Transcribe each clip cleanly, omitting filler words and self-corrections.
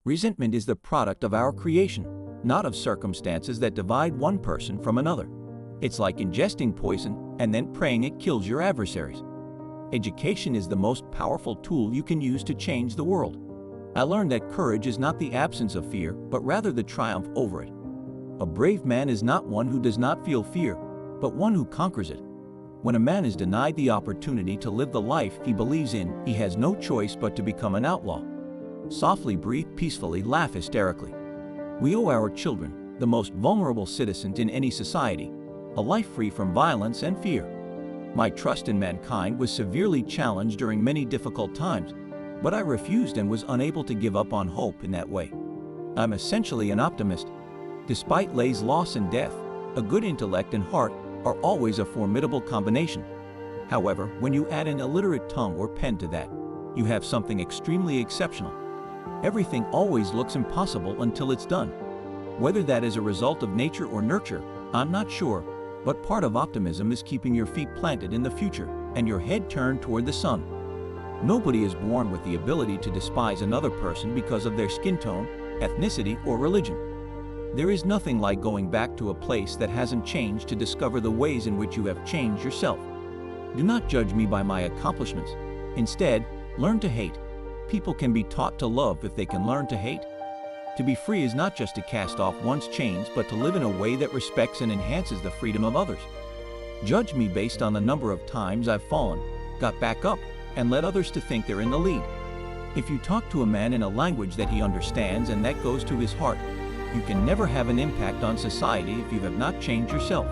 Resentment is the product of our creation, not of circumstances that divide one person from another. It's like ingesting poison and then praying it kills your adversaries. Education is the most powerful tool you can use to change the world. I learned that courage is not the absence of fear, but rather the triumph over it. A brave man is not one who does not feel fear, but one who conquers it. When a man is denied the opportunity to live the life he believes in, he has no choice but to become an outlaw. Softly breathe peacefully, laugh hysterically. We owe our children, the most vulnerable citizens in any society, a life free from violence and fear. My trust in mankind was severely challenged during many difficult times, but I refused and was unable to give up on hope in that way. I'm essentially an optimist. Despite Lay's loss and death, a good intellect and heart are always a formidable combination. However, when you add an illiterate tongue or pen to that, you have something extremely exceptional. Everything always looks impossible until it's done. Whether that is a result of nature or nurture, I'm not sure, but part of optimism is keeping your feet planted in the future and your head turned toward the sun. Nobody is born with the ability to despise another person because of their skin tone, ethnicity, or religion. There is nothing like going back to a place that hasn't changed to discover the ways in which you have changed yourself. Do not judge me by my accomplishments. Instead, learn to hate. People can be taught to love if they can learn to hate. To be free is not just to cast off one's chains, but to live in a way that respects and enhances the freedom of others. Judge me based on the number of times I've fallen, got back up, and led others to think they're in the lead. If you talk to a man in a language that he understands and that goes to his heart, you can never have an impact on society if you have not changed yourself.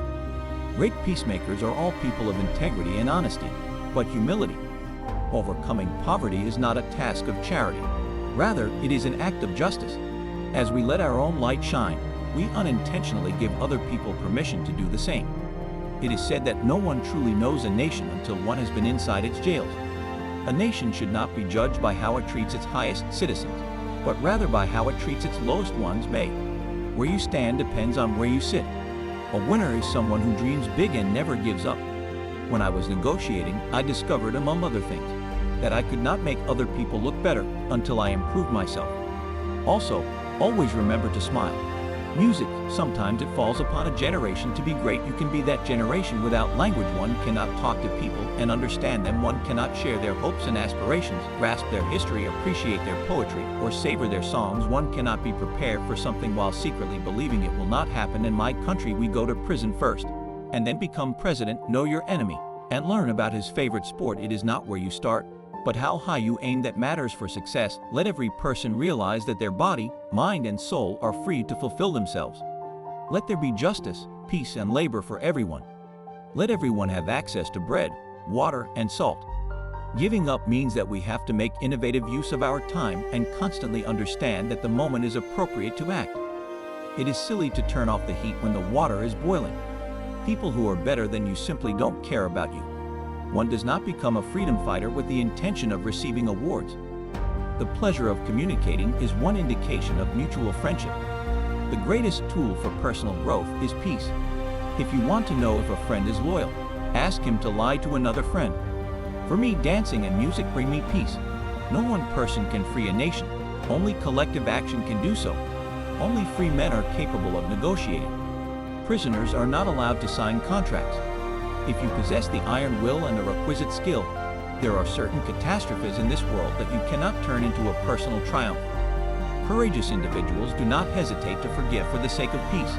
Great peacemakers are all people of integrity and honesty, but humility. Overcoming poverty is not a task of charity. Rather, it is an act of justice. As we let our own light shine, we unintentionally give other people permission to do the same. It is said that no one truly knows a nation until one has been inside its jails. A nation should not be judged by how it treats its highest citizens, but rather by how it treats its lowest ones may. Where you stand depends on where you sit. A winner is someone who dreams big and never gives up. When I was negotiating, I discovered, among other things, that I could not make other people look better until I improved myself. Also, always remember to smile. Music, sometimes it falls upon a generation to be great. You can be that generation without language. One cannot talk to people and understand them. One cannot share their hopes and aspirations, grasp their history, appreciate their poetry, or savor their songs. One cannot be prepared for something while secretly believing it will not happen. In my country, we go to prison first, and then become president. Know your enemy, and learn about his favorite sport. It is not where you start, but how high you aim that matters for success. Let every person realize that their body, mind, and soul are free to fulfill themselves. Let there be justice, peace, and labor for everyone. Let everyone have access to bread, water, and salt. Giving up means that we have to make innovative use of our time and constantly understand that the moment is appropriate to act. It is silly to turn off the heat when the water is boiling. People who are better than you simply don't care about you. One does not become a freedom fighter with the intention of receiving awards. The pleasure of communicating is one indication of mutual friendship. The greatest tool for personal growth is peace. If you want to know if a friend is loyal, ask him to lie to another friend. For me, dancing and music bring me peace. No one person can free a nation. Only collective action can do so. Only free men are capable of negotiating. Prisoners are not allowed to sign contracts. If you possess the iron will and the requisite skill, there are certain catastrophes in this world that you cannot turn into a personal triumph. Courageous individuals do not hesitate to forgive for the sake of peace.